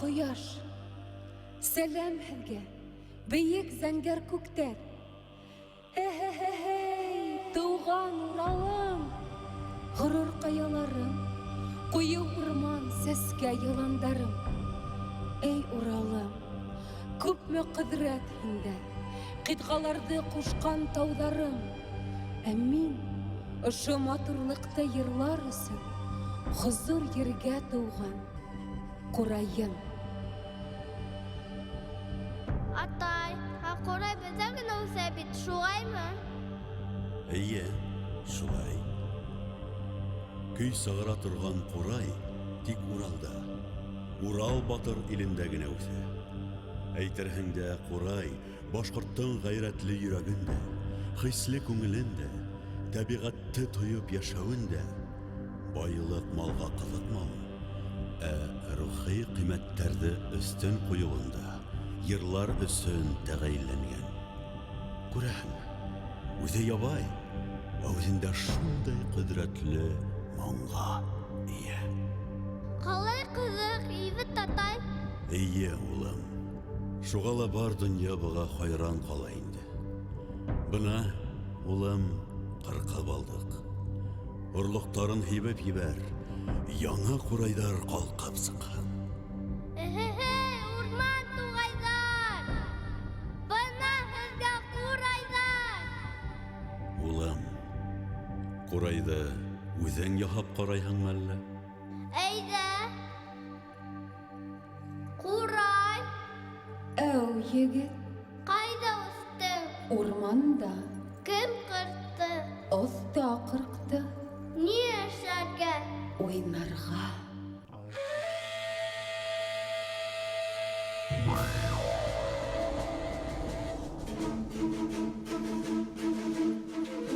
кояш, сәлам һеҙгә, бейек зәңгәр күктәр. Һе-һе-һе-һей, тыуған Уралым, ғорур ҡаяларым, ҡуйы урман, сәскә йыландарым. Эй Уралым, күпме ҡөҙрәт һиндә, ҡитғаларҙы ҡушҡан тауҙарым. Ә мин ошо матурлыҡты йырлар өсөн хозур ергә тыуған ҡурайым. Атай, ҡурай беҙҙә генә үҫә бит, шулаймы? Эйе, шулай. Көй сығара торған ҡурай тик Уралда, Урал батыр илендә генә үҫә. Әйтерһең дә ҡурай башҡорттың ғәйрәтле йөрәгендә, хисле күңелендә, тәбиғәтте тойоп йәшәүендә, байлык малға ҡыҙыҡмауын, ә рухи ҡиммәттәрҙе өҫтөн ҡуйыуында йырлар өсөн тәғәйенләнгән. Күрәһең, үҙе ябай, ә үҙендә шундай ҡөҙрәтле моңға ия. Ҡалай ҡыҙыҡ, ибет атай. Эйе, улым. Шуға ла бар донъя быға хайран ҡала инде. Бына, улым, ҡырҡып алдык. Орлоҡтарын һибеп ебәр, яңы ҡурайҙар ҡалҡып сыҡһын. Урман туғайҙар! Бына һеҙгә ҡурайҙар! Улым, ҡурайҙы үҙең яһап ҡарайһыңмы әллә? Әйҙә! Ҡурай! Әү, егет, Ҡайҙа үҫтең? урманда, Кем ҡырҡты? оҫта ҡырҡты, Ни эшләргә? уйнарға.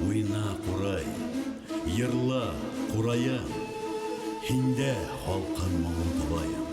Уйна, ҡурай, йырла, ҡурайым, һиндә халҡын моңон табайым.